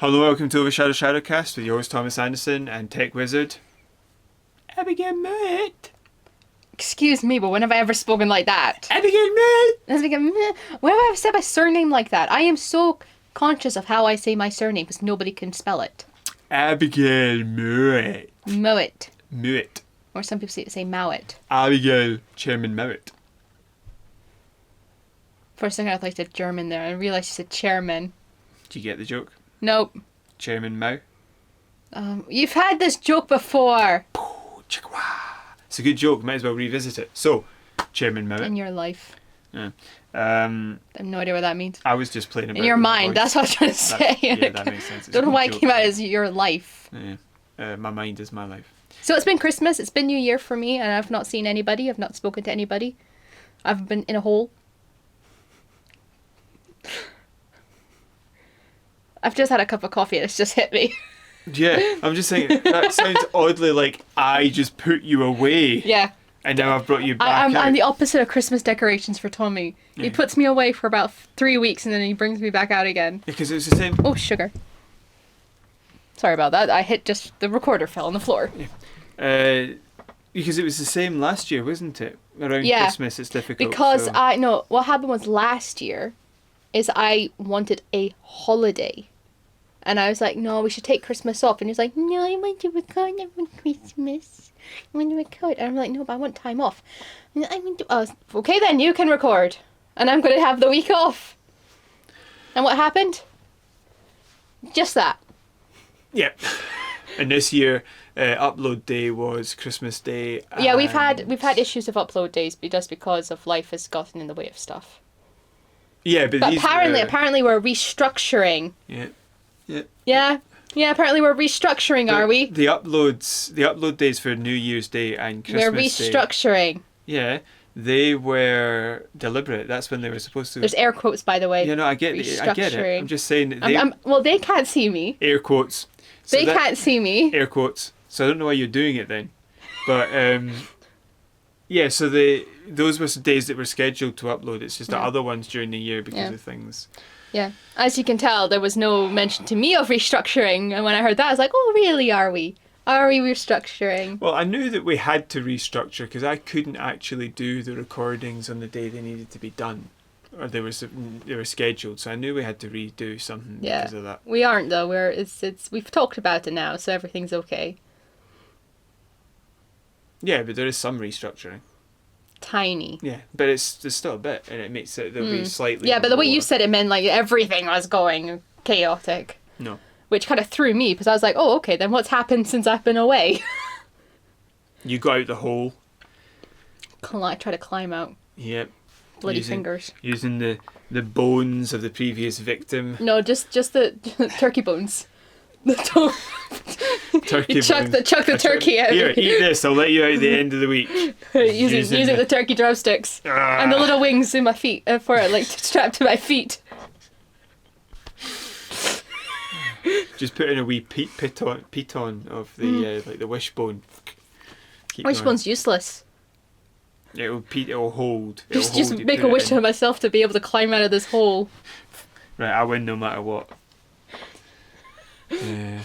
Hello, welcome to OverShadow ShadowCast with your host Thomas Anderson and Tech Wizard Abigail Mate. Excuse me, but when have I ever spoken like that? Abigail Mate! When have I ever said my surname like that? I am so conscious of how I say my surname because nobody can spell it. Abigail Mate. Mowat. Mate. Or some people say Mowat. Abigail Chairman Mowat. For a second I thought you said German there. I realised you said chairman. Do you get the joke? Nope. Chairman Mao. You've had this joke before. It's a good joke, might as well revisit it. So, Chairman Mao. In your life. Yeah. I have no idea what that means. I was just playing about in your mind, that's what I was trying to say. Yeah, that makes sense. Don't know why it came out as your life. Yeah. My mind is my life. So it's been Christmas, it's been New Year for me, and I've not seen anybody, I've not spoken to anybody. I've been in a hole. I've just had a cup of coffee and it's just hit me. Yeah, I'm just saying, that sounds oddly like I just put you away. Yeah. And now I've brought you back I'm the opposite of Christmas decorations for Tommy. Yeah. He puts me away for about 3 weeks and then he brings me back out again. Because it was the same... Oh, sugar. Sorry about that. I hit just... The recorder fell on the floor. Yeah. Because it was the same last year, wasn't it? Around Christmas, it's difficult. Because what happened was last year is I wanted a holiday. And I was like, no, we should take Christmas off. And he's like, no, I want to record on Christmas. I want to record. And I'm like, no, but I want time off. And I want to... okay, then, you can record. And I'm going to have the week off. And what happened? Just that. Yeah. And this year, upload day was Christmas Day. Yeah, we've had issues of upload days just because of life has gotten in the way of stuff. Yeah, but these apparently we're restructuring. Yeah. Yeah, apparently we're restructuring, are we? The upload days for New Year's Day and Christmas Day. We're restructuring. Yeah, they were deliberate. That's when they were supposed to... There's air quotes, by the way. Yeah, no, I get it. I'm just saying... well, they can't see me. Air quotes. So they can't see me. Air quotes. So I don't know why you're doing it then. But, yeah, so those were days that were scheduled to upload. It's just the other ones during the year because of things... Yeah. As you can tell, there was no mention to me of restructuring. And when I heard that, I was like, oh, really, are we? Are we restructuring? Well, I knew that we had to restructure because I couldn't actually do the recordings on the day they needed to be done. Or they were scheduled. So I knew we had to redo something because of that. We aren't, though. We've talked about it now, so everything's okay. Yeah, but there is some restructuring. Tiny. Yeah, but there's still a bit, and it makes it there'll be slightly. Yeah, but the way you said it meant like everything was going chaotic. No. Which kind of threw me because I was like, oh, okay, then what's happened since I've been away? You got out the hole. I try to climb out. Yep. Bloody fingers. Using the bones of the previous victim. No, just the turkey bones. Turkey you chuck the turkey out. Here, eat this. I'll let you out at the end of the week. using the turkey drumsticks and the little wings in my feet for it, like strapped to my feet. Just put in a wee piton of the like the wishbone. Wishbone's useless. It'll hold. Just make a wish to myself to be able to climb out of this hole. Right, I win no matter what. Yeah.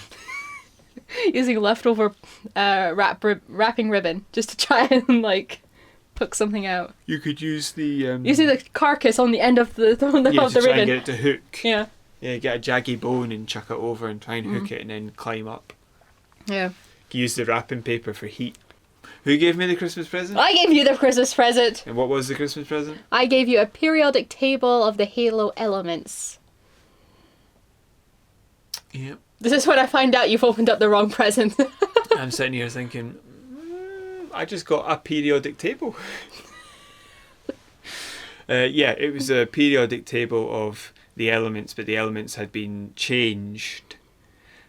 Using leftover wrapping ribbon just to try and like hook something out. You could use the using the carcass on the end of the try ribbon. And get it to hook. Yeah. Yeah, get a jaggy bone and chuck it over and try and hook it and then climb up. Yeah. Use the wrapping paper for heat. Who gave me the Christmas present? I gave you the Christmas present. And what was the Christmas present? I gave you a periodic table of the Halo elements. Yep. This is when I find out you've opened up the wrong present. I'm sitting here thinking, I just got a periodic table. Yeah, it was a periodic table of the elements, but the elements had been changed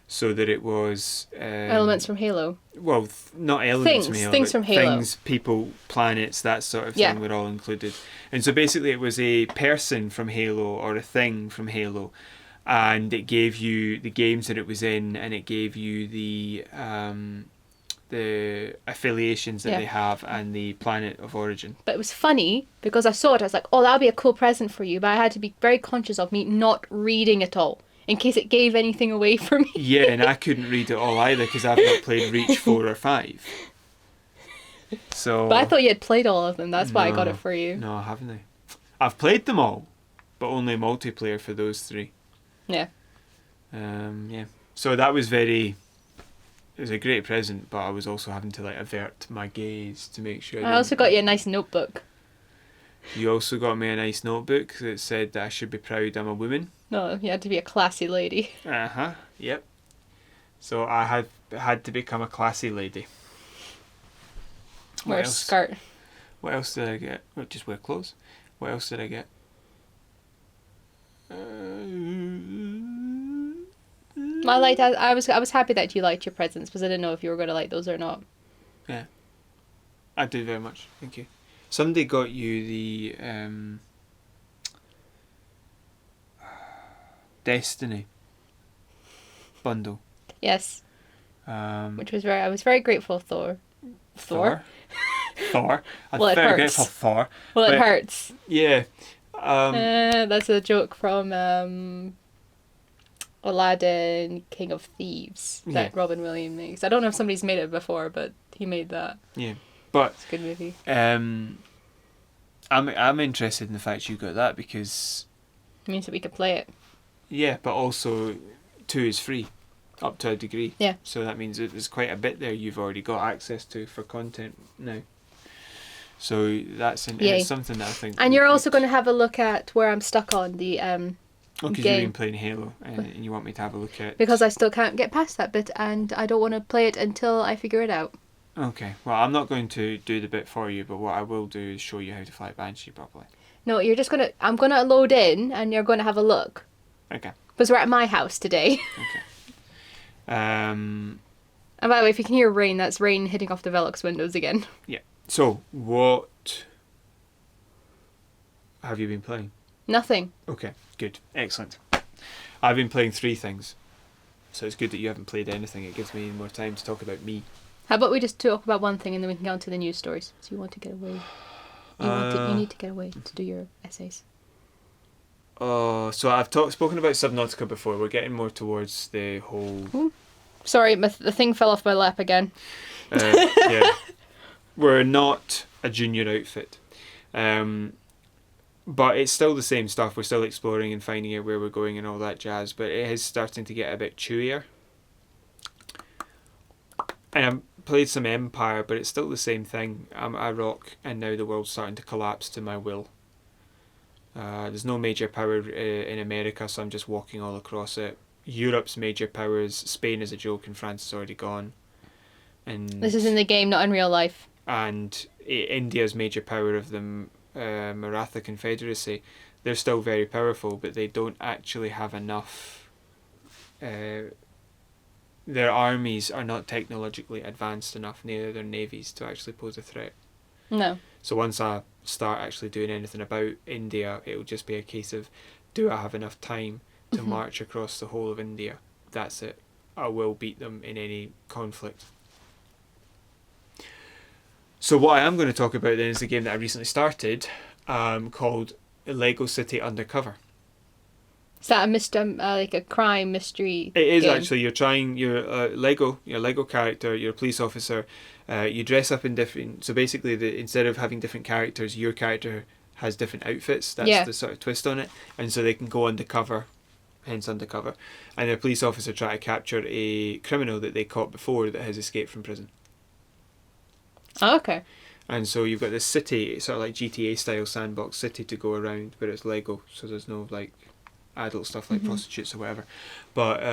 so that it was... elements from Halo. Well, not elements from Halo. Things from Halo. Things, people, planets, that sort of thing were all included. And so basically it was a person from Halo or a thing from Halo. And it gave you the games that it was in, and it gave you the affiliations that they have and the planet of origin. But it was funny because I saw it. I was like, "Oh, that'll be a cool present for you." But I had to be very conscious of me not reading it all. in case it gave anything away for me. Yeah, and I couldn't read it all either because I've not played Reach 4 or 5. So. But I thought you had played all of them. That's why I got it for you. No, I haven't. I've played them all, but only multiplayer for those 3. Yeah. Yeah. So that was it was a great present, but I was also having to like avert my gaze to make sure. I also got you a nice notebook. You also got me a nice notebook that said that I should be proud I'm a woman. No, you had to be a classy lady. Yep. So I had to become a classy lady. Wear a skirt. What else did I get? Well, just wear clothes. What else did I get? I was happy that you liked your presents because I didn't know if you were going to like those or not. Yeah. I did very much. Thank you. Somebody got you the Destiny bundle. Yes. Which was I was very grateful for. Thor. I'm Well, very hurts. grateful for. Well, it hurts. Yeah. That's a joke from Aladdin, King of Thieves, that Robin Williams makes. I don't know if somebody's made it before, but he made that. Yeah, but it's a good movie. I'm interested in the fact you got that because it means that we could play it. Yeah, but also 2 is free, up to a degree. Yeah. So that means there's quite a bit there you've already got access to for content now. So that's it's something that I think. And you're also going to have a look at where I'm stuck on the because you've been playing Halo and you want me to have a look at. Because I still can't get past that bit, and I don't want to play it until I figure it out. Okay. Well, I'm not going to do the bit for you, but what I will do is show you how to fly Banshee properly. No, you're just gonna. I'm gonna load in, and you're gonna have a look. Okay. Because we're at my house today. Okay. And by the way, if you can hear rain, that's rain hitting off the Velux windows again. Yeah. So, what have you been playing? Nothing. Okay, good. Excellent. I've been playing 3 things. So it's good that you haven't played anything. It gives me more time to talk about me. How about we just talk about one thing and then we can get on to the news stories. So you want to get away. You need to get away to do your essays. Oh, so I've spoken about Subnautica before. We're getting more towards the whole... Ooh. Sorry, the thing fell off my lap again. Yeah. We're not a junior outfit. But it's still the same stuff. We're still exploring and finding out where we're going and all that jazz. But it is starting to get a bit chewier. And I've played some Empire, but it's still the same thing. I'm a rock, and now the world's starting to collapse to my will. There's no major power in America, so I'm just walking all across it. Europe's major powers, Spain is a joke, and France is already gone. And this is in the game, not in real life. And India's major power of the Maratha Confederacy, they're still very powerful, but they don't actually have enough. Their armies are not technologically advanced enough, neither their navies, to actually pose a threat. No. So once I start actually doing anything about India, it'll just be a case of, do I have enough time to march across the whole of India? That's it. I will beat them in any conflict. So what I am going to talk about then is a game that I recently started, called Lego City Undercover. Is that like a crime mystery? It is game? Actually. You're a Lego character. You're a police officer. You dress up in different. So basically, instead of having different characters, your character has different outfits. That's the sort of twist on it, and so they can go undercover, hence undercover. And a police officer try to capture a criminal that they caught before that has escaped from prison. Oh, okay. And so you've got this city, sort of like GTA style sandbox city to go around, but it's Lego, so there's no like adult stuff like prostitutes or whatever. But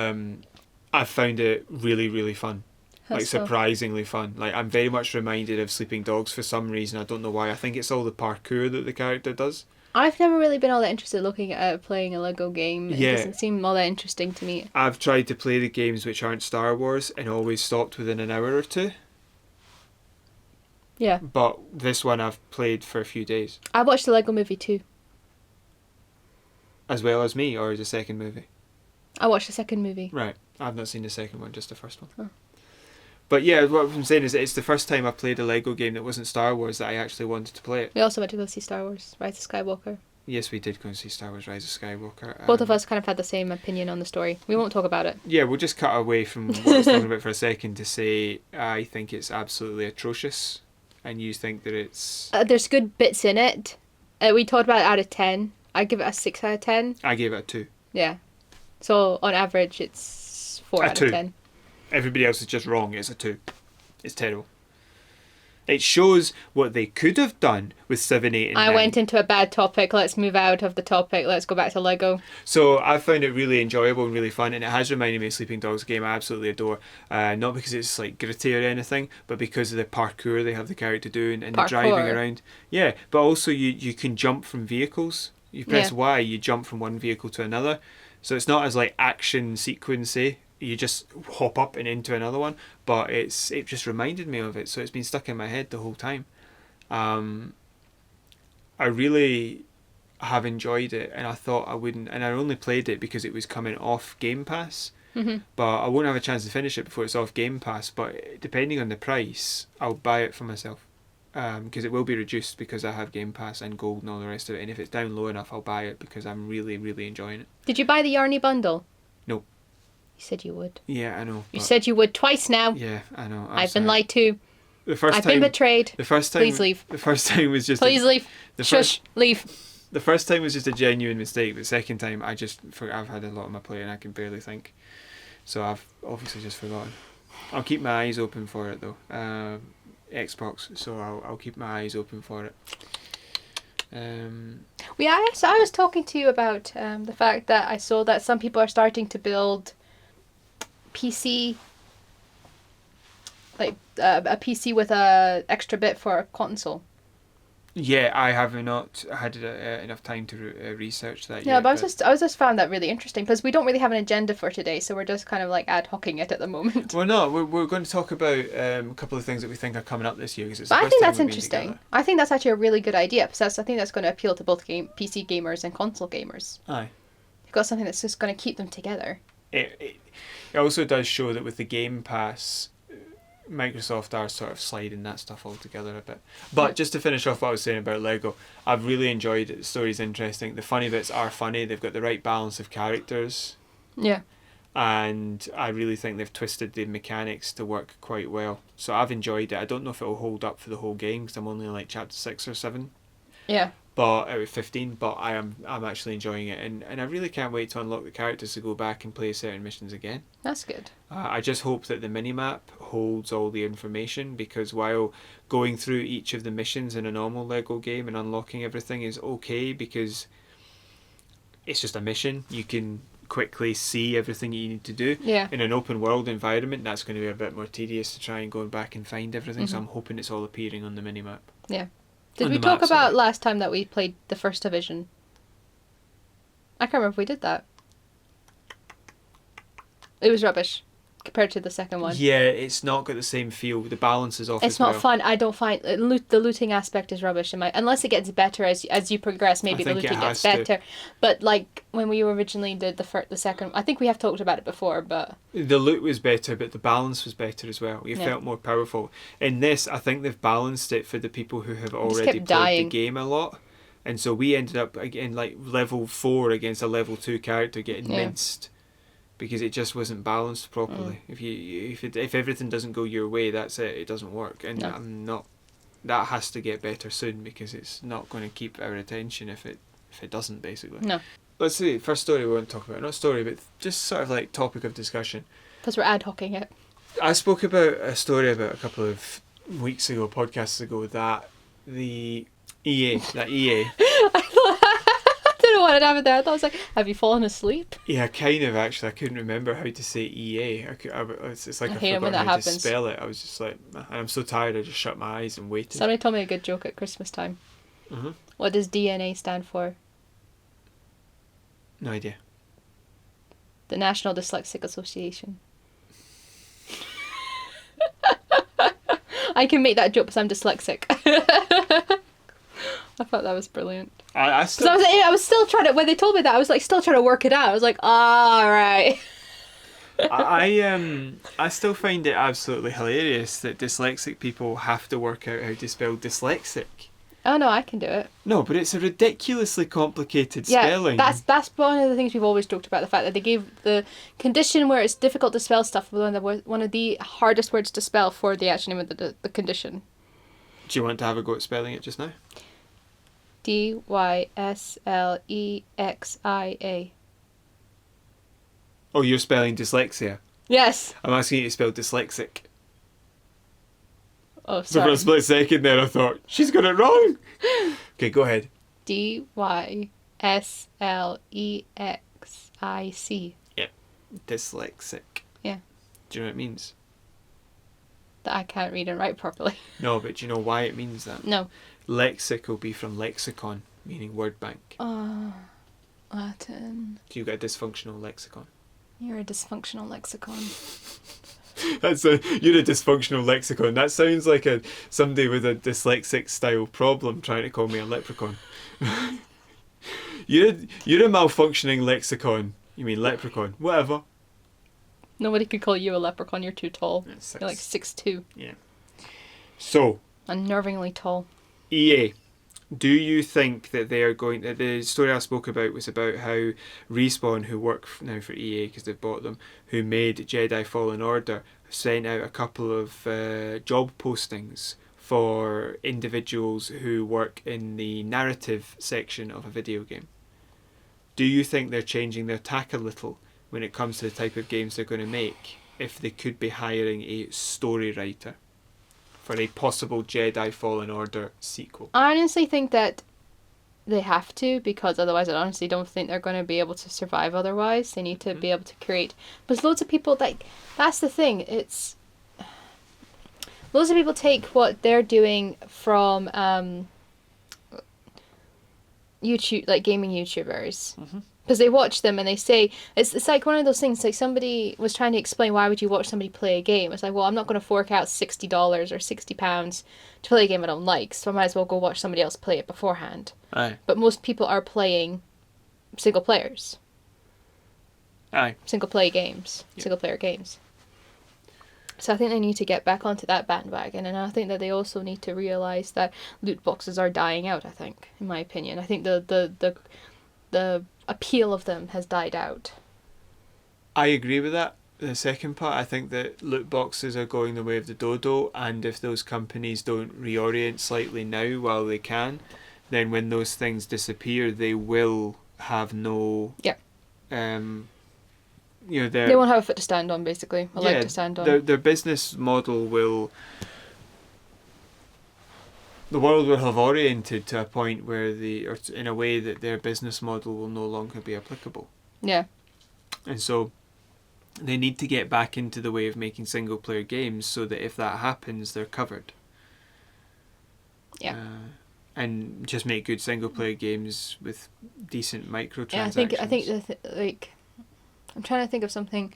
I've found it really, really fun. Like surprisingly fun. Like I'm very much reminded of Sleeping Dogs for some reason. I don't know why. I think it's all the parkour that the character does. I've never really been all that interested looking at playing a Lego game. It Yeah. doesn't seem all that interesting to me. I've tried to play the games which aren't Star Wars and always stopped within an hour or 2. Yeah. But this one I've played for a few days. I watched the Lego movie too. As well as me, or as a second movie? I watched the second movie. Right. I've not seen the second one, just the first one. Oh. But yeah, what I'm saying is that it's the first time I played a Lego game that wasn't Star Wars that I actually wanted to play it. We also went to go see Star Wars, Rise of Skywalker. Yes, we did go and see Star Wars Rise of Skywalker. Both of us kind of had the same opinion on the story. We won't talk about it. Yeah, we'll just cut away from what I was talking about for a second to say I think it's absolutely atrocious, and you think that it's... There's good bits in it. We talked about it out of 10. I give it a 6 out of 10. I gave it a 2. Yeah. So, on average, it's 4 out of 10. Everybody else is just wrong. It's a 2. It's terrible. It shows what they could have done with 7, 8 and 9. I went into a bad topic. Let's move out of the topic. Let's go back to Lego. So I found it really enjoyable and really fun, and it has reminded me of Sleeping Dogs, a game I absolutely adore. Not because it's like gritty or anything, but because of the parkour they have the character doing and the driving around. Yeah, but also you can jump from vehicles. You press Y, you jump from one vehicle to another. So it's not as like action sequencey. You just hop up and into another one, but it just reminded me of it, so it's been stuck in my head the whole time. I really have enjoyed it, and I thought I wouldn't, and I only played it because it was coming off Game Pass. But I won't have a chance to finish it before it's off Game Pass, but depending on the price I'll buy it for myself, because it will be reduced because I have Game Pass and Gold and all the rest of it, and if it's down low enough I'll buy it because I'm really, really enjoying it. Did you buy the Yarny bundle? No. You said you would. Yeah, I know. You said you would twice now. Yeah, I know. I've been lied to. I've been betrayed. The first time. Please leave. The first time was just. Please leave. Shush. Leave. The first time was just a genuine mistake, but the second time I've had a lot on my plate and I can barely think, so I've obviously just forgotten. I'll keep my eyes open for it though. Xbox, so I'll keep my eyes open for it. So I was talking to you about the fact that I saw that some people are starting to build PC, like a PC with a extra bit for a console. Yeah, I have not had enough time to research that yet. Yeah, but I was just found that really interesting because we don't really have an agenda for today, so we're just kind of like ad hocing it at the moment. Well, no, we're going to talk about a couple of things that we think are coming up this year because it's the I first think time that's we've been interesting. together. I think that's actually a really good idea because I think that's going to appeal to both PC gamers and console gamers. Aye. You've got something that's just going to keep them together. It also does show that with the Game Pass, Microsoft are sort of sliding that stuff all together a bit. But just to finish off what I was saying about Lego, I've really enjoyed it. The story's interesting. The funny bits are funny. They've got the right balance of characters. Yeah. And I really think they've twisted the mechanics to work quite well. So I've enjoyed it. I don't know if it'll hold up for the whole game because I'm only like chapter 6 or 7. Yeah. But out of 15, but I'm actually enjoying it, and I really can't wait to unlock the characters to go back and play certain missions again. That's good. I just hope that the minimap holds all the information, because while going through each of the missions in a normal Lego game and unlocking everything is okay because it's just a mission, you can quickly see everything you need to do. Yeah. In an open world environment, that's going to be a bit more tedious to try and go back and find everything, so I'm hoping it's all appearing on the minimap. Yeah. Did we talk about last time that we played the First Division? I can't remember if we did that. It was rubbish compared to the second one. Yeah, it's not got the same feel. The balance is off. It's not fun. I don't find the looting aspect is rubbish. Unless it gets better as you progress, maybe the looting gets better. But like when we originally did the second, I think we have talked about it before. But the loot was better, but the balance was better as well. You felt more powerful. In this, I think they've balanced it for the people who have already played the game a lot. And so we ended up again like level 4 against a level 2 character getting minced. Because it just wasn't balanced properly. If everything doesn't go your way, that's it. It doesn't work, and that has to get better soon because it's not going to keep our attention if it doesn't basically. No. Let's see. First story we want to talk about, not story, but just sort of like topic of discussion. Because we're ad hocing it. I spoke about a story about a couple of weeks ago, podcasts ago, that the EA. I don't know what had happened there. I thought I was like, have you fallen asleep? Yeah, kind of actually. I couldn't remember how to say EA. It's like I hate it when that forgot how happens. to spell it. I was just like, and I'm so tired I just shut my eyes and waited. Somebody told me a good joke at Christmas time. What does DNA stand for? No idea. The National Dyslexic Association. I can make that joke because I'm dyslexic. I thought that was brilliant. I was still trying to, when they told me that, I was like still trying to work it out. I was like, all right. I still find it absolutely hilarious that dyslexic people have to work out how to spell dyslexic. Oh no, I can do it. No, but it's a ridiculously complicated spelling. That's one of the things we've always talked about, the fact that they gave the condition where it's difficult to spell stuff one of the hardest words to spell for the actual name of the condition. Do you want to have a go at spelling it just now? Dyslexia. Oh, you're spelling dyslexia. Yes. I'm asking you to spell dyslexic. Oh, So for sorry. a split second there, I thought, she's got it wrong. Okay, go ahead. Dysllexic. Yep, dyslexic. Yeah. Do you know what it means? That I can't read and write properly. No, but do you know why it means that? No. Lexic will be from lexicon, meaning word bank. Oh, Latin. So you've got a dysfunctional lexicon. You're a dysfunctional lexicon. You're a dysfunctional lexicon. That sounds like somebody with a dyslexic style problem trying to call me a leprechaun. You're a malfunctioning lexicon. You mean leprechaun? Whatever. Nobody could call you a leprechaun. You're too tall. That's You're like 6'2". Yeah. So, Unnervingly tall. EA, do you think that they are going... The story I spoke about was about how Respawn, who work now for EA because they've bought them, who made Jedi Fallen Order, sent out a couple of job postings for individuals who work in the narrative section of a video game. Do you think they're changing their tack a little when it comes to the type of games they're going to make, if they could be hiring a story writer for a possible Jedi Fallen Order sequel? I honestly think that they have to, because otherwise I honestly don't think they're going to be able to survive otherwise. They need to be able to create... But loads of people, that's the thing, it's... Loads of people take what they're doing from YouTube, like gaming YouTubers. Because they watch them and they say, it's like one of those things, like somebody was trying to explain why would you watch somebody play a game. It's like, well, I'm not going to fork out $60 or £60 to play a game I don't like, so I might as well go watch somebody else play it beforehand. Aye. But most people are playing single players. Aye. Single player games. So I think they need to get back onto that bandwagon, and I think that they also need to realise that loot boxes are dying out, I think, in my opinion. I think the appeal of them has died out. I agree with that. The second part, I think that loot boxes are going the way of the dodo, and if those companies don't reorient slightly now while they can, then when those things disappear, they will have no... Yeah. They won't have a foot to stand on, basically. A leg to stand on. Their business model will... The world will have oriented to a point where in a way that their business model will no longer be applicable. Yeah. And so they need to get back into the way of making single player games so that if that happens, they're covered. Yeah. And just make good single player games with decent microtransactions. Yeah, I think I'm trying to think of something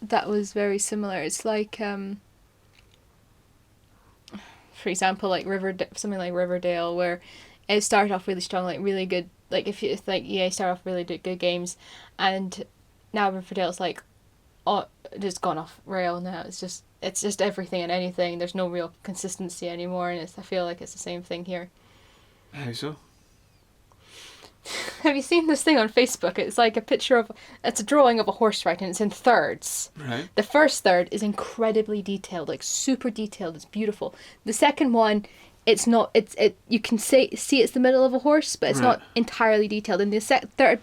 that was very similar. It's like, for example, like something like Riverdale, where it started off really strong, like really good. Like if like EA started off really good games, and now Riverdale's like, just gone off rail now. It's just everything and anything. There's no real consistency anymore, and I feel like it's the same thing here. How so? Have you seen this thing on Facebook? It's like it's a drawing of a horse riding, and it's in thirds. Right. The first third is incredibly detailed, like super detailed. It's beautiful. The second one, it's not. You can see it's the middle of a horse, but it's not entirely detailed. And the third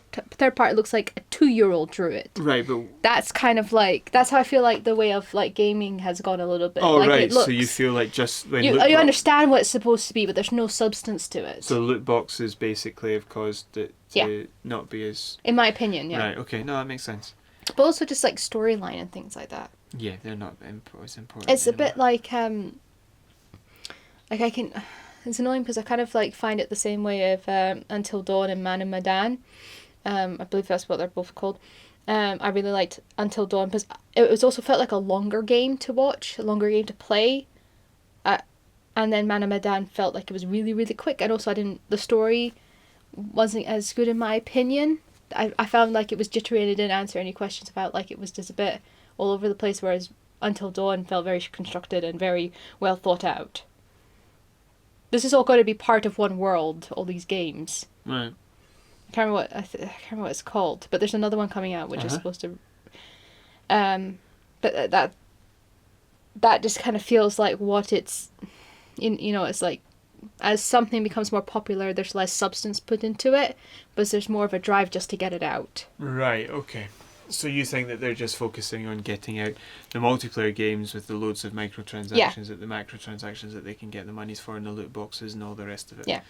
part, it looks like a 2-year-old drew it. Right, but that's kind of like, that's how I feel like the way of like gaming has gone a little bit. Oh, like, right. it looks, so you feel like just when you understand what it's supposed to be, but there's no substance to it. So loot boxes basically have caused it to not be as... In my opinion, yeah. Right, okay. No, that makes sense. But also just like storyline and things like that. Yeah, they're not as important. It's a bit like I can... It's annoying because I kind of like find it the same way of Until Dawn and Man and Madan. I believe that's what they're both called. I really liked Until Dawn because it was also felt like a longer game to watch, a longer game to play. And then Man and Madan felt like it was really, really quick. And also the story wasn't as good in my opinion. I found like it was jittery and it didn't answer any questions. I felt like it was just a bit all over the place, whereas Until Dawn felt very constructed and very well thought out. this is all going to be part of one world, all these games. Right. I can't remember what it's called, but there's another one coming out which is supposed to. But that just kind of feels like what it's, it's like, as something becomes more popular, there's less substance put into it, but there's more of a drive just to get it out. Right. Okay. So you think that they're just focusing on getting out the multiplayer games with the loads of microtransactions, the macrotransactions that they can get the monies for, and the loot boxes and all the rest of it. Yeah.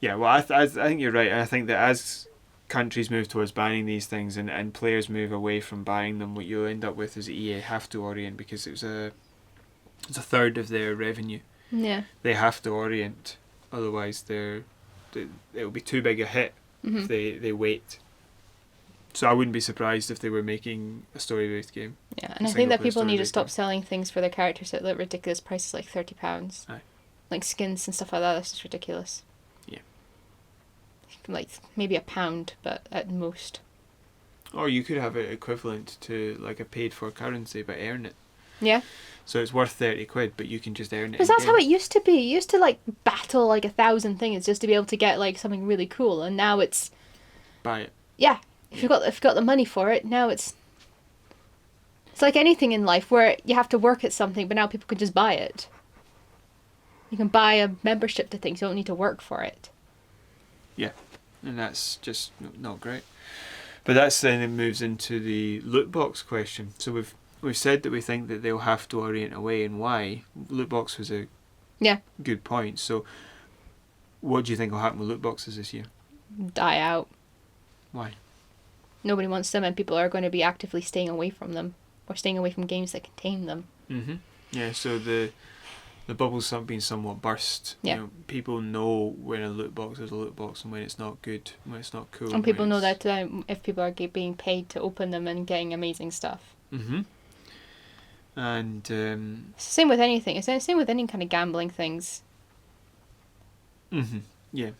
Yeah. Well, I think you're right. I think that as countries move towards banning these things and players move away from buying them, what you'll end up with is EA have to orient, because it's a third of their revenue. Yeah. They have to orient, otherwise it'll be too big a hit if they wait. So I wouldn't be surprised if they were making a story-based game. Yeah, and I think that people need to stop selling things for their characters at ridiculous prices, like £30. Aye. Like skins and stuff like that. That's just ridiculous. Yeah. Like maybe £1, but at most. Or you could have it equivalent to like a paid-for currency, but earn it. Yeah. So it's worth £30, but you can just earn it. Because that's how it used to be. You used to like battle like 1,000 things just to be able to get like something really cool, and now it's. Buy it. Yeah. If you've got the money for it, now it's like anything in life where you have to work at something, but now people can just buy it. You can buy a membership to things, you don't need to work for it. Yeah, and that's just not great. But that's then it moves into the loot box question. So we've said that we think that they'll have to orient away, and why. Loot box was a good point. So what do you think will happen with loot boxes this year? Die out. Why? Nobody wants them, and people are going to be actively staying away from them, or staying away from games that contain them. Mm-hmm. Yeah, so the bubble's been somewhat burst. Yeah. People know when a loot box is a loot box and when it's not good, when it's not cool. And people know that if people are being paid to open them and getting amazing stuff. Mm-hmm. And it's the same with anything. It's the same with any kind of gambling things. Mm-hmm. Yeah.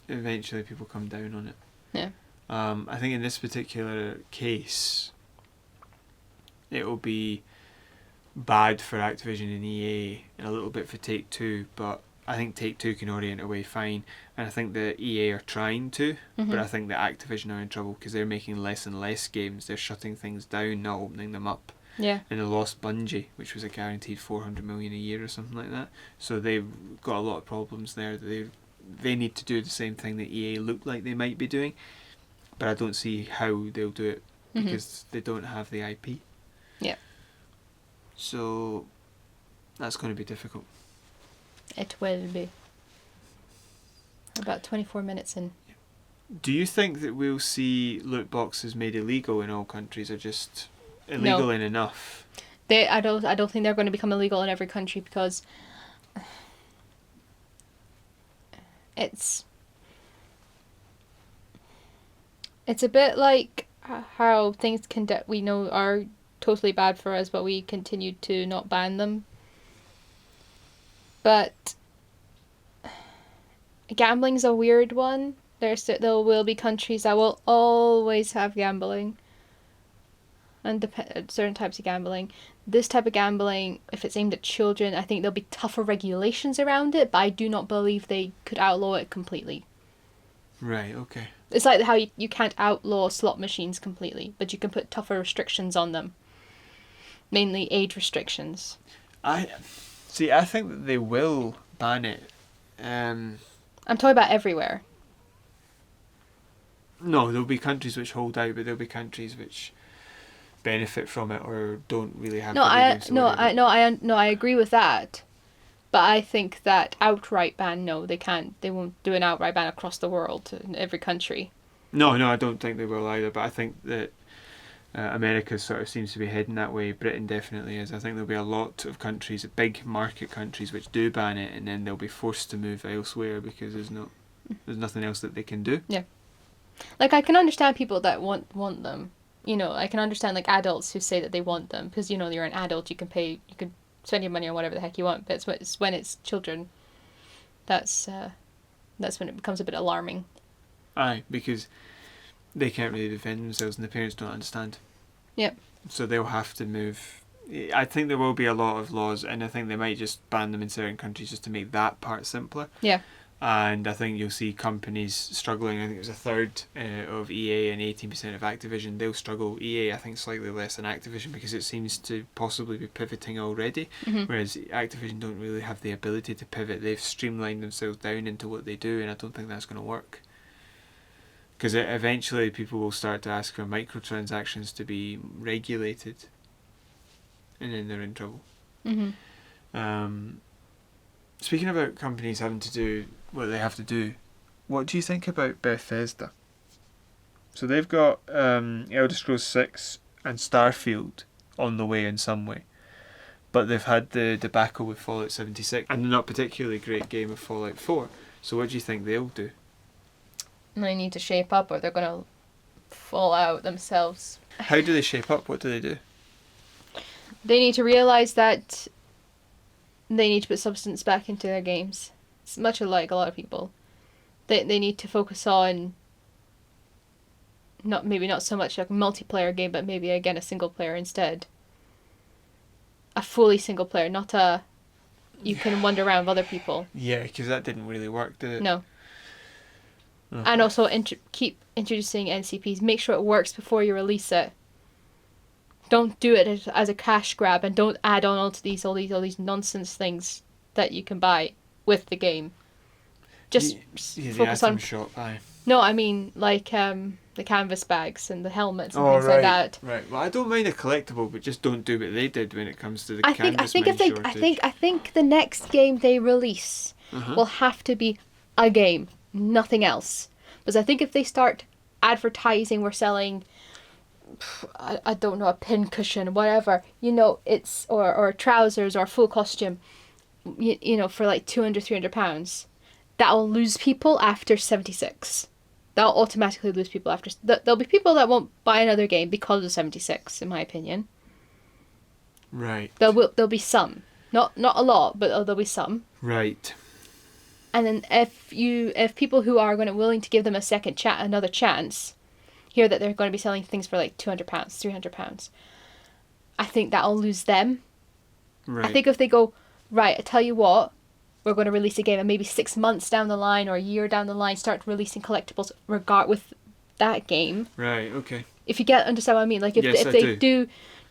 Eventually people come down on it. Yeah. I think in this particular case, it will be bad for Activision and EA and a little bit for Take-Two, but I think Take-Two can orient away fine, and I think that EA are trying to, but I think that Activision are in trouble because they're making less and less games. They're shutting things down, not opening them up. Yeah. And they lost Bungie, which was a guaranteed $400 million a year or something like that. So they've got a lot of problems there. They need to do the same thing that EA look like they might be doing, but I don't see how they'll do it because they don't have the IP. Yeah. So that's going to be difficult. It will be. About 24 minutes in. Do you think that we'll see loot boxes made illegal in all countries, or just illegal in enough? I don't think they're going to become illegal in every country, because it's a bit like how things we know are totally bad for us, but we continue to not ban them. But gambling's a weird one. There will be countries that will always have gambling, and certain types of gambling. This type of gambling, if it's aimed at children, I think there'll be tougher regulations around it, but I do not believe they could outlaw it completely. Right, okay. It's like how you can't outlaw slot machines completely, but you can put tougher restrictions on them. Mainly age restrictions. I think that they will ban it. I'm talking about everywhere. No, there'll be countries which hold out, but there'll be countries which benefit from it or don't really have. I agree with that, but I think that outright ban, no, they can't. They won't do an outright ban across the world in every country. No, I don't think they will either. But I think that America sort of seems to be heading that way. Britain definitely is. I think there'll be a lot of countries, big market countries, which do ban it, and then they'll be forced to move elsewhere because there's nothing else that they can do. Yeah, like I can understand people that want them. I can understand like adults who say that they want them because you're an adult, you can spend your money on whatever the heck you want. But it's when it's children, that's when it becomes a bit alarming. Aye, because they can't really defend themselves and the parents don't understand. Yep. So they'll have to move I think there will be a lot of laws, and I think they might just ban them in certain countries just to make that part simpler. Yeah. And I think you'll see companies struggling. I think it was a third of EA and 18% of Activision. They'll struggle. EA, I think, slightly less than Activision because it seems to possibly be pivoting already, whereas Activision don't really have the ability to pivot. They've streamlined themselves down into what they do, and I don't think that's going to work. Because eventually people will start to ask for microtransactions to be regulated, and then they're in trouble. Speaking about companies having to do what they have to do, what do you think about Bethesda? So they've got Elder Scrolls 6 and Starfield on the way in some way, but they've had the debacle with Fallout 76 and the not particularly great game of Fallout 4. So what do you think they'll do? They need to shape up, or they're going to fall out themselves. How do they shape up? What do they do? They need to realise that they need to put substance back into their games. It's much like a lot of people. They need to focus on not so much like a multiplayer game, but maybe again a single player instead. A fully single player, not a you can wander around with other people. Yeah, because that didn't really work, did it? No. And also keep introducing NCPs. Make sure it works before you release it. Don't do it as a cash grab, and don't add on all these nonsense things that you can buy with the game. Just focus on shop. Aye. No, I mean like the canvas bags and the helmets and things right, like that. Right. Well, I don't mind a collectible, but just don't do what they did when it comes to the canvas shortage. I think the next game they release will have to be a game, nothing else. Because I think if they start advertising, we're selling, I don't know, a pin cushion, whatever, it's or trousers or a full costume, for like £200-300, that'll lose people after 76. That'll automatically lose people after. There'll be people that won't buy another game because of 76, in my opinion. Right. There'll be some, not a lot, but there'll be some. Right. And then if people who are willing to give them another chance, hear that they're going to be selling things for like £200, £300, I think that'll lose them. Right. I think if they go, right, I tell you what, we're going to release a game, and maybe 6 months down the line or a year down the line start releasing collectibles with that game. Right. Okay. If you understand what I mean, like if they do,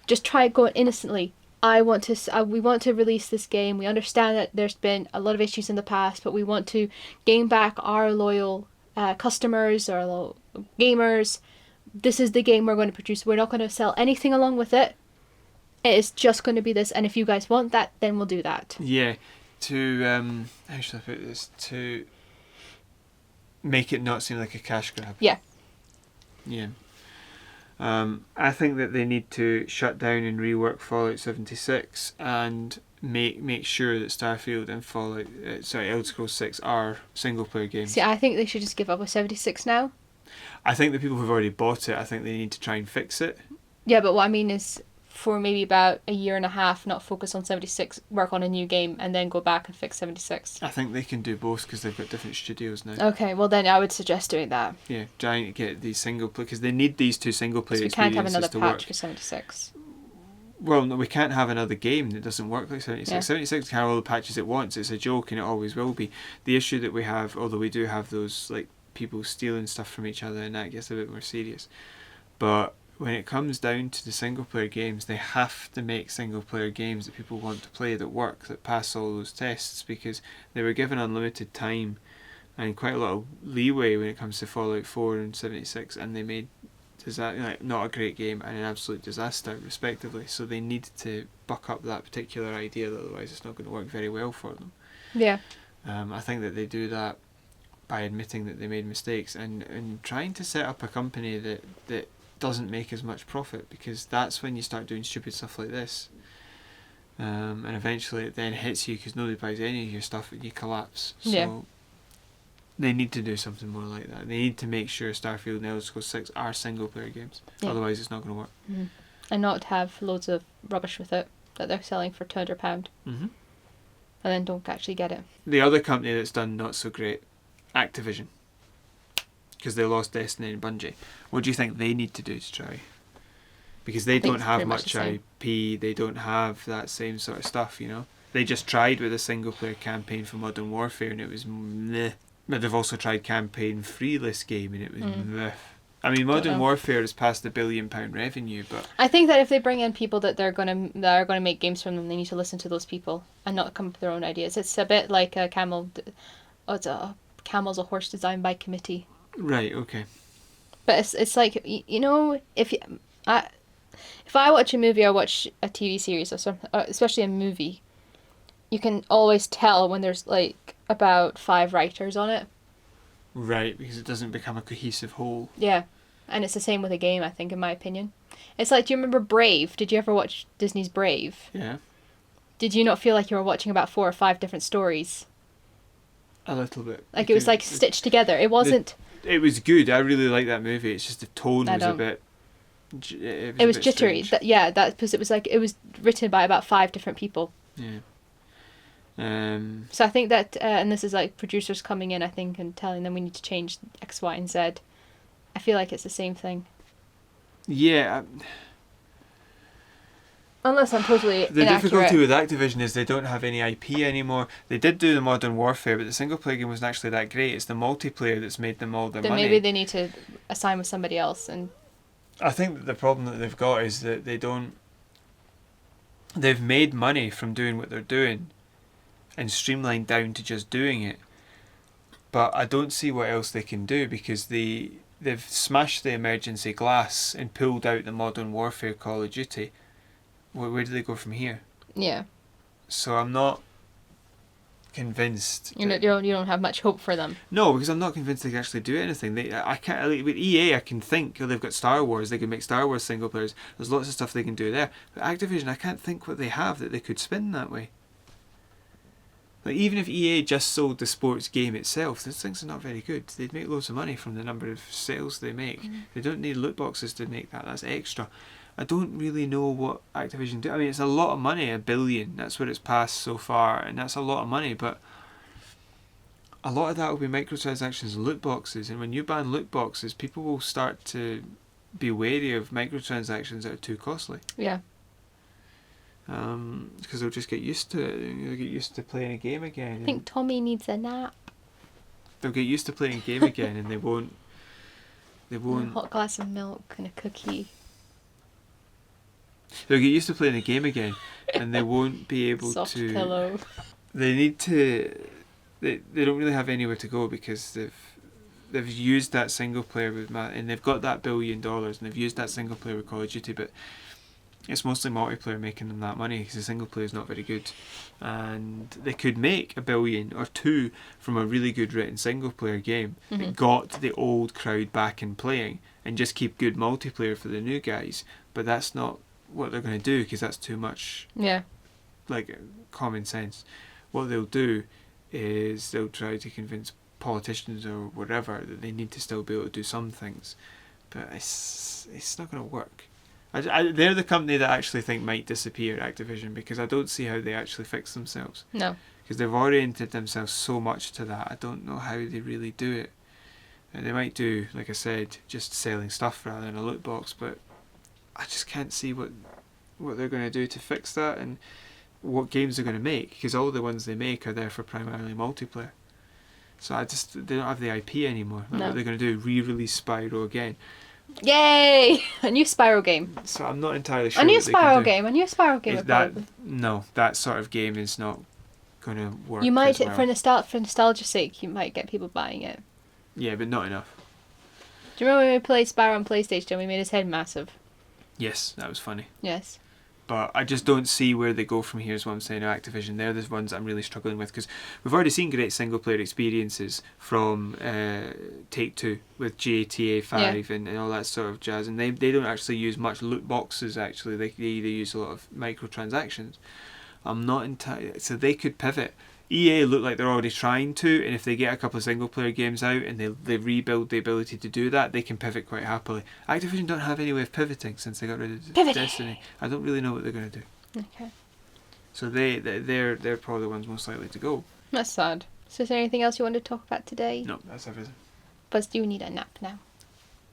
just try going innocently. we want to release this game. We understand that there's been a lot of issues in the past, but we want to gain back our loyal customers, our loyal gamers. This is the game we're going to produce. We're not going to sell anything along with it. It is just going to be this, and if you guys want that, then we'll do that. Yeah, to how should I put this? To make it not seem like a cash grab. Yeah. Yeah. I think that they need to shut down and rework Fallout 76 and make sure that Starfield and Elder Scrolls 6 are single player games. See, I think they should just give up with 76 now. I think the people who've already bought it, I think they need to try and fix it. Yeah, but what I mean is, for maybe about a year and a half, not focus on 76, work on a new game, and then go back and fix 76. I think they can do both because they've got different studios now. Okay, well then I would suggest doing that. Yeah, trying to get these single play, because they need these two single player experiences to work. We can't have another patch for 76. Well, no, we can't have another game that doesn't work like 76. Yeah. 76 can have all the patches it wants. It's a joke, and it always will be. The issue that we have, although we do have those like people stealing stuff from each other, and that gets a bit more serious. But when it comes down to the single player games, they have to make single player games that people want to play, that work, that pass all those tests, because they were given unlimited time and quite a lot of leeway when it comes to Fallout 4 and 76, and they made not a great game and an absolute disaster respectively. So they need to buck up that particular idea, otherwise it's not going to work very well for them. Yeah. I think that they do that by admitting that they made mistakes and trying to set up a company that doesn't make as much profit, because that's when you start doing stupid stuff like this, and eventually it then hits you because nobody buys any of your stuff and you collapse. So yeah. They need to do something more like that. They need to make sure Starfield and Elder Scrolls 6 are single player games. Yeah. Otherwise it's not going to work. Mm-hmm. And not have loads of rubbish with it that they're selling for £200 mm-hmm. and then don't actually get it. The other company that's done not so great, Activision, because they lost Destiny and Bungie. What do you think they need to do to try? because they don't it's have pretty much much the same. IP. They don't have that same sort of stuff, you know. They just tried with a single player campaign for Modern Warfare and it was meh. But they've also tried campaign freeless game and it was meh. I mean, Modern Warfare has passed the £1 billion revenue, but I think that if they bring in people that are gonna make games from them, they need to listen to those people and not come up with their own ideas. It's a bit like a camel. Camel's a horse designed by committee. Right. Okay. But it's like, you know, if I watch a movie or watch a TV series or something, especially a movie, you can always tell when there's like about 5 writers on it. Right, because it doesn't become a cohesive whole. Yeah, and it's the same with a game, I think, in my opinion. It's like, do you remember Brave? Did you ever watch Disney's Brave? Yeah. Did you not feel like you were watching about 4 or 5 different stories? A little bit. Like it was like stitched together. It wasn't. It was good. I really liked that movie. It's just the tone was a bit. It was jittery. That's because it was like it was written by about 5 different people. Yeah. So I think that, and this is like producers coming in, I think, and telling them we need to change X, Y, and Z. I feel like it's the same thing. Yeah. Unless I'm totally The inaccurate. difficulty with Activision is they don't have any IP anymore. They did do the Modern Warfare, but the single player game wasn't actually that great. It's the multiplayer that's made them all their money. Then maybe they need to assign with somebody else. And I think that the problem that they've got is that they've made money from doing what they're doing and streamlined down to just doing it. But I don't see what else they can do because they've smashed the emergency glass and pulled out the Modern Warfare Call of Duty. Where do they go from here? Yeah. So I'm not convinced. You don't have much hope for them. No, because I'm not convinced they can actually do anything. I can't. With EA, I can think they've got Star Wars. They can make Star Wars single players. There's lots of stuff they can do there. But Activision, I can't think what they have that they could spin that way. Like even if EA just sold the sports game itself, those things are not very good. They'd make loads of money from the number of sales they make. They don't need loot boxes to make that. That's extra. I don't really know what Activision do. I mean, it's a lot of money, $1 billion. That's what it's passed so far, and that's a lot of money. But a lot of that will be microtransactions and loot boxes. And when you ban loot boxes, people will start to be wary of microtransactions that are too costly. Yeah. Because they'll just get used to it. They'll get used to playing a game again. I think Tommy needs a nap. They'll get used to playing a game again, and they won't. A hot glass of milk and a cookie. They'll get used to playing a game again, and they won't be able Soft to. pillow. They need to. They don't really have anywhere to go because they've used that single player with and they've got that $1 billion and they've used that single player with Call of Duty, but it's mostly multiplayer making them that money because the single player is not very good, and they could make $1 billion or $2 billion from a really good written single player game that got the old crowd back in playing and just keep good multiplayer for the new guys. But that's not what they're going to do because that's too much. Yeah. Like common sense. What they'll do is they'll try to convince politicians or whatever that they need to still be able to do some things, but it's not going to work. They're the company that I actually think might disappear, Activision, because I don't see how they actually fix themselves. No. Because they've oriented themselves so much to that. I don't know how they really do it. And they might do, like I said, just selling stuff rather than a loot box, but I just can't see what they're going to do to fix that and what games they're going to make, because all the ones they make are there for primarily multiplayer. So they don't have the IP anymore. Like, what they're going to do, re-release Spyro again. Yay! A new Spyro game. So I'm not entirely sure. A new Spyro game. No, that sort of game is not going to work. You might, well. for nostalgia's sake, you might get people buying it. Yeah, but not enough. Do you remember when we played Spyro on PlayStation? We made his head massive. Yes, that was funny. Yes. But I just don't see where they go from here is what I'm saying. Activision, they're the ones I'm really struggling with, because we've already seen great single player experiences from Take-Two with GTA 5 and all that sort of jazz, and they don't actually use much loot boxes. Actually, they either use a lot of microtransactions. I'm not entirely, so they could pivot. EA look like they're already trying to, and if they get a couple of single player games out and they rebuild the ability to do that, they can pivot quite happily. Activision don't have any way of pivoting since they got rid of Destiny. I don't really know what they're going to do. Okay. So they're probably the ones most likely to go. That's sad. So is there anything else you want to talk about today? No, that's everything. Buzz, do you need a nap now?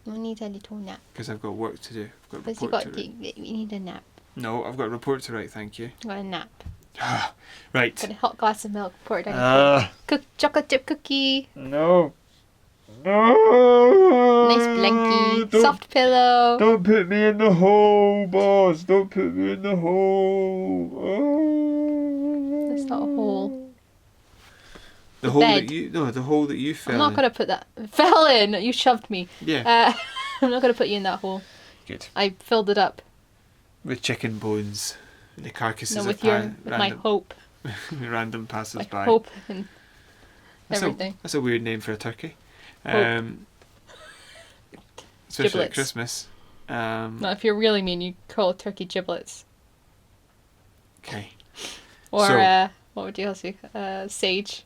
You need a little nap. Because I've got work to do. I've got a Because report to write. you need a nap. No, I've got a report to write, thank you. Got a nap. Right. Got a hot glass of milk poured down. Chocolate chip cookie. No. No. Nice blankie. Soft pillow. Don't put me in the hole, boss. Don't put me in the hole. That's not a hole. The hole that you the hole that you fell in. I'm not gonna put that. Fell in. You shoved me. Yeah. I'm not gonna put you in that hole. Good. I filled it up. With chicken bones. The carcasses No, with my hope. Random passers by. Hope and everything. That's a weird name for a turkey. Especially Giblets. at Christmas. No, if you're really mean, you call it turkey giblets. Okay. Or what would you else do? Sage.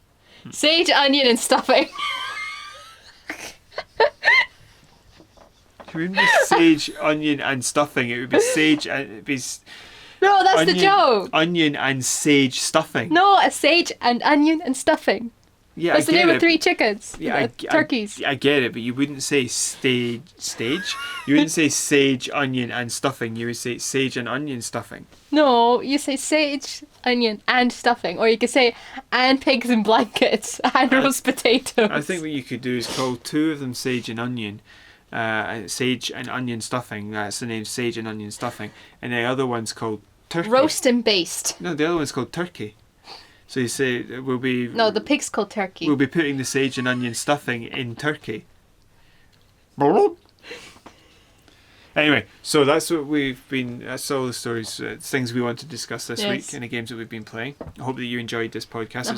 Sage, onion, and stuffing. It wouldn't be sage, onion, and stuffing. It would be sage and it'd be. No, that's the joke. Onion and sage stuffing. No, a sage and onion and stuffing. Yeah, that's the name of 3 chickens. Yeah, turkeys. I get it, but you wouldn't say stage. You wouldn't say sage, onion, and stuffing. You would say sage and onion stuffing. No, you say sage, onion, and stuffing, or you could say and pigs in blankets and roast potatoes. I think what you could do is call 2 of them sage and onion. Sage and onion stuffing. That's the name, sage and onion stuffing, and the other one's called turkey. Roast and based. No, the other one's called turkey. So you say we'll be. No, the pig's called turkey. We'll be putting the sage and onion stuffing in turkey. Anyway, so that's what we've been. That's all the stories, things we want to discuss this week, and the games that we've been playing. I hope that you enjoyed this podcast. I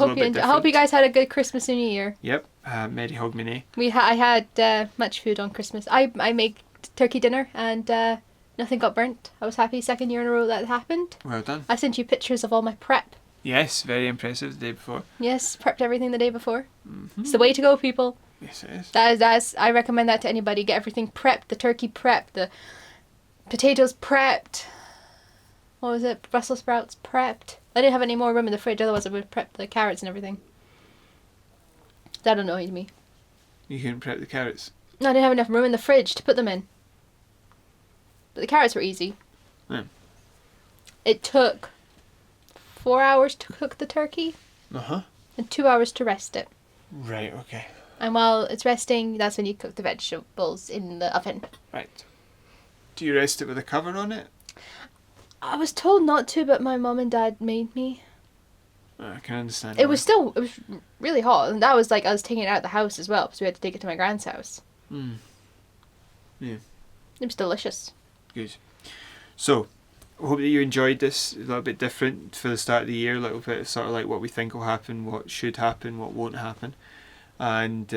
hope you guys had a good Christmas and New Year. Yep, Merry Hogmanay. I had much food on Christmas. I make turkey dinner and nothing got burnt. I was happy. 2nd year in a row that happened. Well done. I sent you pictures of all my prep. Yes, very impressive the day before. Yes, prepped everything the day before. Mm-hmm. It's the way to go, people. Yes, it is. That is. I recommend that to anybody. Get everything prepped. The turkey prepped. The potatoes prepped. What was it? Brussels sprouts prepped. I didn't have any more room in the fridge. Otherwise, I would have prepped the carrots and everything. That annoyed me. You couldn't prep the carrots? No, I didn't have enough room in the fridge to put them in. But the carrots were easy. Yeah. It took 4 hours to cook the turkey. Uh-huh. And 2 hours to rest it. Right, okay. And while it's resting, that's when you cook the vegetables in the oven. Right. Do you rest it with a cover on it? I was told not to, but my mum and dad made me. I can understand. It was really hot, and that was like I was taking it out of the house as well, because we had to take it to my grand's house. Mm. Yeah. It was delicious. Good. So, I hope that you enjoyed this. A little bit different for the start of the year, a little bit sort of like what we think will happen, what should happen, what won't happen. And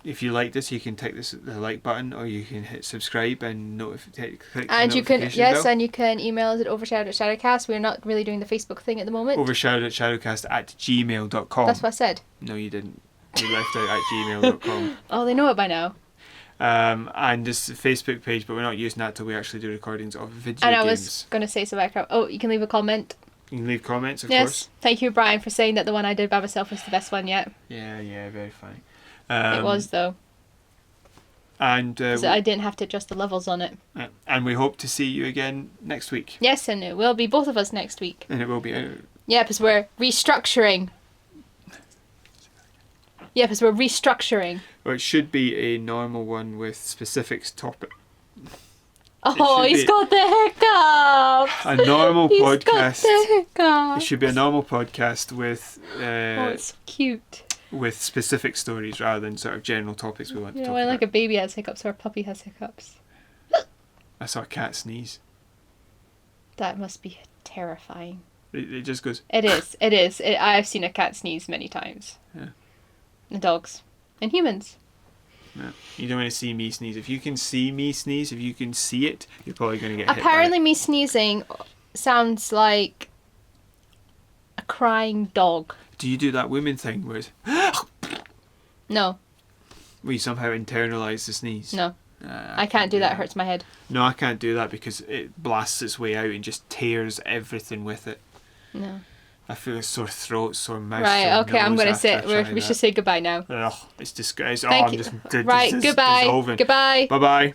if you like this, you can click the like button, or you can hit subscribe and click and the you can bell. And you can email us at OverShadow@ShadowCast. We're not really doing the Facebook thing at the moment. OverShadow@ShadowCast@gmail.com. That's what I said. No, you didn't. You left out @gmail.com. Oh, they know it by now. And this Facebook page, but we're not using that till we actually do recordings of video games. And I was going to say so back. Oh, you can leave a comment. You can leave comments, of yes. course. Thank you, Brian, for saying that the one I did by myself was the best one yet. Yeah, very funny. It was, though. And so I didn't have to adjust the levels on it. And we hope to see you again next week. Yes, and it will be both of us next week. And it will be Yeah, because we're restructuring. Well, it should be a normal one with specific topic. Oh, he's got the hiccups! A normal podcast. Got the hiccups. It should be a normal podcast with. Oh, it's cute. With specific stories rather than sort of general topics we want to talk about. Like a baby has hiccups or a puppy has hiccups. I saw a cat sneeze. That must be terrifying. It just goes. It is. I've seen a cat sneeze many times. Yeah. And dogs. And humans. Yeah. You don't want to see me sneeze. If you can see me sneeze, if you can see it, you're probably going to get hit by it. Apparently me sneezing sounds like a crying dog. Do you do that women thing where it's... No. Where you somehow internalise the sneeze? No. I can't do that. It hurts my head. No, I can't do that because it blasts its way out and just tears everything with it. No. I feel a sore throat, sore mouth. Right, okay, I'm going to sit. We should say goodbye now. Ugh, it's disgusting. Thank you. I'm just Right, goodbye. dissolving. Goodbye. Bye-bye.